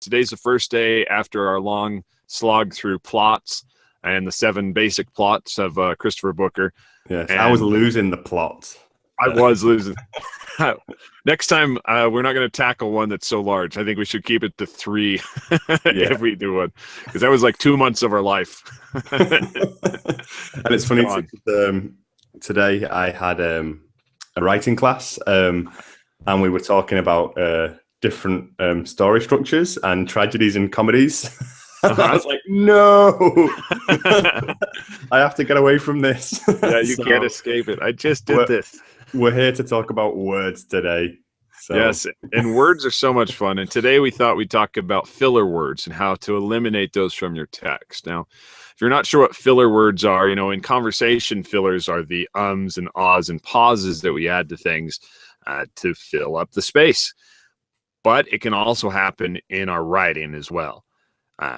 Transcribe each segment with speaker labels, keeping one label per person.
Speaker 1: Today's the first day after our long slog through plots and the 7 basic plots of Christopher Booker.
Speaker 2: Yes,
Speaker 1: and
Speaker 2: I was losing the plot.
Speaker 1: I was losing. Next time, we're not going to tackle one that's so large. I think we should keep it to 3 if we do one, because that was like 2 months of our life.
Speaker 2: And it's funny, today I had a writing class, and we were talking about different story structures and tragedies and comedies. I was like, no, I have to get away from this.
Speaker 1: Yeah, you can't escape it. I just did this.
Speaker 2: We're here to talk about words today. So.
Speaker 1: Yes, and words are so much fun. And today we thought we'd talk about filler words and how to eliminate those from your text. Now, if you're not sure what filler words are, in conversation, fillers are the ums and ahs and pauses that we add to things to fill up the space. But it can also happen in our writing as well,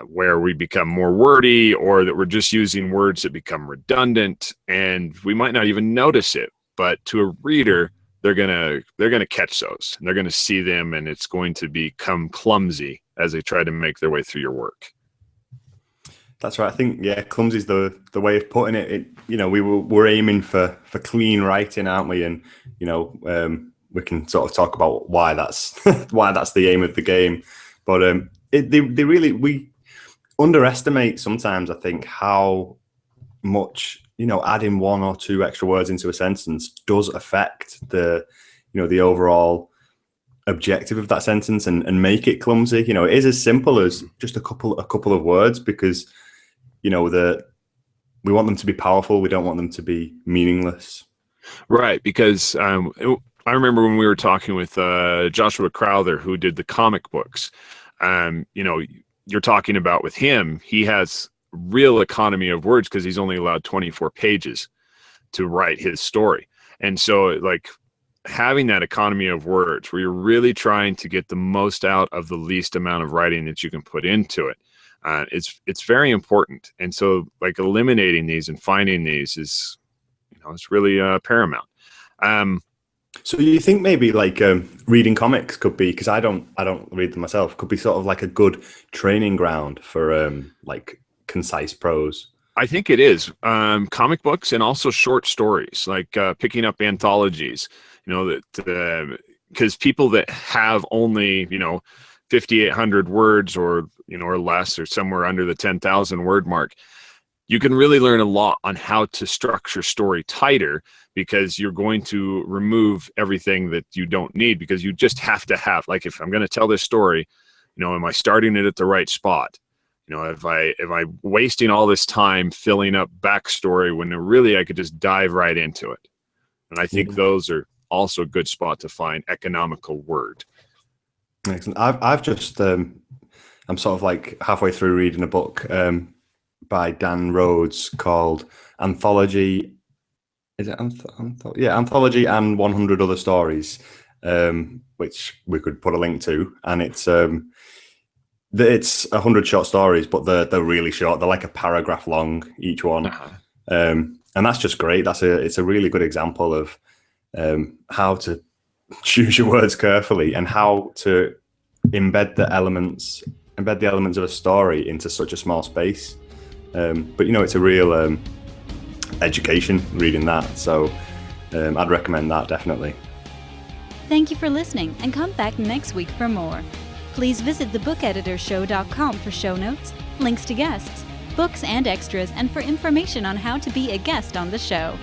Speaker 1: where we become more wordy, or that we're just using words that become redundant, and we might not even notice it. But to a reader, they're gonna catch those, and they're gonna see them, and it's going to become clumsy as they try to make their way through your work.
Speaker 2: That's right. I think clumsy is the way of putting it. We're aiming for clean writing, aren't we? And we can sort of talk about why that's the aim of the game. But we underestimate sometimes, I think, how much adding 1 or 2 extra words into a sentence does affect the overall objective of that sentence and make it clumsy. It is as simple as just a couple of words, because we want them to be powerful. We don't want them to be meaningless.
Speaker 1: Right, because I remember when we were talking with Joshua Crowther, who did the comic books. You're talking about with him, he has real economy of words because he's only allowed 24 pages to write his story. And so, like, having that economy of words where you're really trying to get the most out of the least amount of writing that you can put into it, it's very important. And so, like, eliminating these and finding these is, it's really paramount.
Speaker 2: So you think maybe like reading comics could be, because I don't read them myself, could be sort of like a good training ground for like concise prose?
Speaker 1: I think it is. Comic books and also short stories, like picking up anthologies, because people that have only, 5,800 words or less, or somewhere under the 10,000 word mark, you can really learn a lot on how to structure story tighter, because you're going to remove everything that you don't need, because you just have to have, like, if I'm going to tell this story, am I starting it at the right spot? If I'm wasting all this time filling up backstory when really I could just dive right into it. And I think those are also a good spot to find economical word.
Speaker 2: Excellent. I've just I'm sort of like halfway through reading a book by Dan Rhodes called Anthology. Is it Anthology and 100 Other Stories, which we could put a link to, and it's 100 short stories, but they're really short. They're like a paragraph long each one, and that's just great. It's a really good example of how to choose your words carefully and how to embed the elements of a story into such a small space. But it's a real education reading that, so I'd recommend that definitely.
Speaker 3: Thank you for listening, and come back next week for more. Please visit thebookeditorshow.com for show notes, links to guests, books and extras, and for information on how to be a guest on the show.